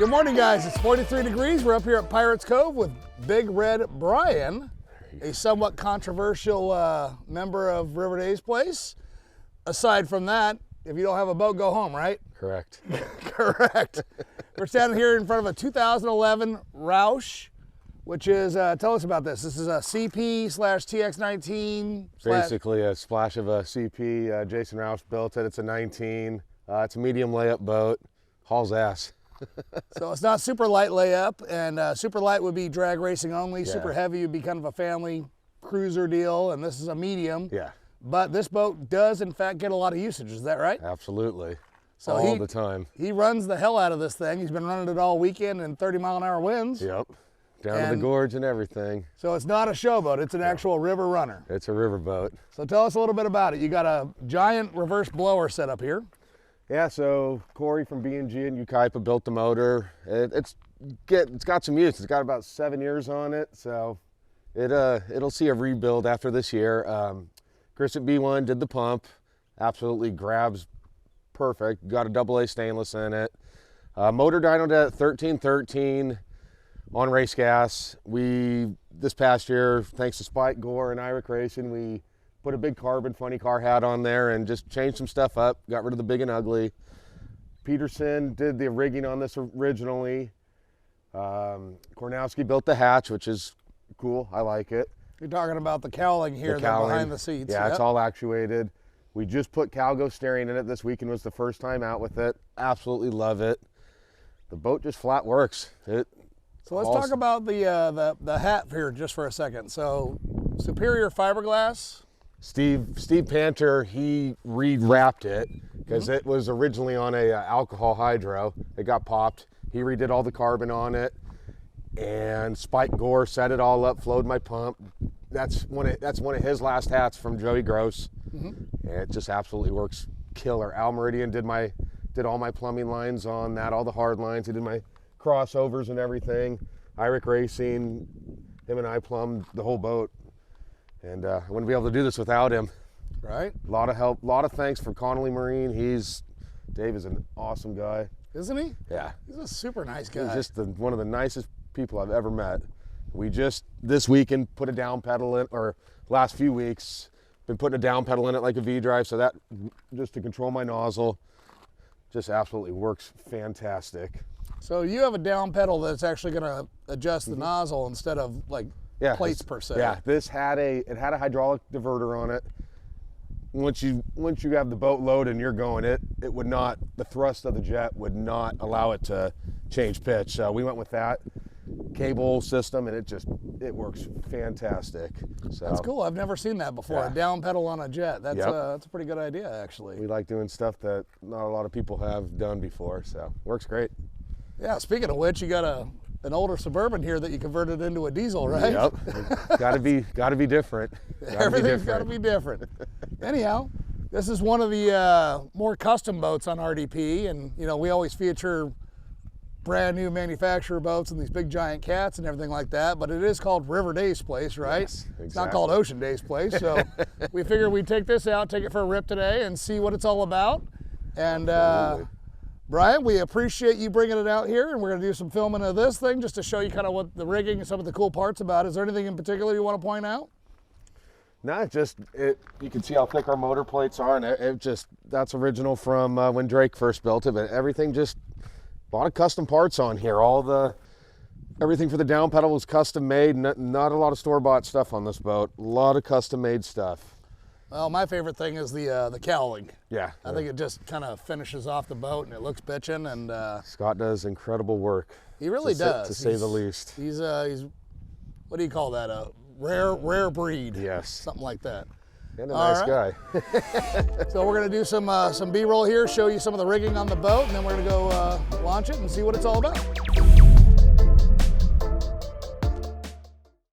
Good morning, guys. It's 43 degrees. We're up here at Pirates Cove with Big Red Bryan, a somewhat controversial member of River Days Place. Aside from that, if you don't have a boat, go home, right? Correct. Correct. We're standing here in front of a 2011 Rouse, which is, tell us about this. This is a CP/TX19. Basically a splash of a CP. Jason Rouse built it. It's a 19. It's a medium layup boat. Hauls ass. So it's not super light layup, and super light would be drag racing only. Yeah. Super heavy would be kind of a family cruiser deal, and this is a medium. Yeah. But this boat does, in fact, get a lot of usage. Is that right? Absolutely. So all the time. He runs the hell out of this thing. He's been running it all weekend in 30-mile-an-hour winds. Yep. Down to the gorge and everything. So it's not a showboat. It's an actual river runner. It's a river boat. So tell us a little bit about it. You got a giant reverse blower set up here. Yeah, so Corey from B&G and Ukaipa built the motor. It's got some use. It's got about 7 years on it, so it'll see a rebuild after this year. Chris at B1 did the pump. Absolutely grabs perfect. Got a AA stainless in it. Motor dynoed at 1313 on race gas. This past year, thanks to Spike Gore and Iric Racing, we put a big carbon funny car hat on there and just changed some stuff up, got rid of the big and ugly. Peterson did the rigging on this originally. Kornowski built the hatch, which is cool, I like it. You're talking about the cowling here, behind the seats. Yeah, It's all actuated. We just put Calgo steering in it this weekend, was the first time out with it. Absolutely love it. The boat just flat works. So let's talk about the hat here just for a second. So Superior fiberglass. Steve Panter, he rewrapped it because it was originally on a alcohol hydro. It got popped. He redid all the carbon on it, and Spike Gore set it all up, flowed my pump. That's one of his last hats from Joey Gross. And it just absolutely works killer. Al Meridian did all my plumbing lines on that, all the hard lines. He did my crossovers and everything. Iric Racing, him and I plumbed the whole boat. And I wouldn't be able to do this without him. Right. A lot of help, a lot of thanks for Connolly Marine. Dave is an awesome guy. Isn't he? Yeah. He's a super nice guy. He's just one of the nicest people I've ever met. We just, this weekend, put a down pedal in, or last few weeks, been putting a down pedal in it like a V-drive, so that, just to control my nozzle, just absolutely works fantastic. So you have a down pedal that's actually going to adjust the nozzle instead of like plates per se. Yeah, it had a hydraulic diverter on it. Once you have the boat loaded and you're going, the thrust of the jet would not allow it to change pitch. So we went with that cable system, and it works fantastic. So that's cool. I've never seen that before. A down pedal on a jet. That's that's a pretty good idea, actually. We like doing stuff that not a lot of people have done before, so works great. Yeah, speaking of which, you got an older Suburban here that you converted into a diesel, right? Yep. gotta be different. Everything's got to be different. Anyhow, this is one of the more custom boats on RDP, and we always feature brand new manufacturer boats and these big giant cats and everything like that, but it is called River Days Place, right? Yes, exactly. It's not called Ocean Days Place, so we figured we'd take this out, take it for a rip today, and see what it's all about. And Bryan, we appreciate you bringing it out here, and we're going to do some filming of this thing just to show you kind of what the rigging and some of the cool parts about it. Is there anything in particular you want to point out? No, you can see how thick our motor plates are, and that's original from when Drake first built it, but everything just, a lot of custom parts on here. Everything for the down pedal was custom made, not a lot of store-bought stuff on this boat. A lot of custom made stuff. Well, my favorite thing is the cowling. Yeah. I think it just kind of finishes off the boat and it looks bitchin', and Scott does incredible work. He really does. To say the least. He's what do you call that? A rare breed. Yes. Something like that. And a nice guy. So we're gonna do some B-roll here, show you some of the rigging on the boat, and then we're gonna go launch it and see what it's all about.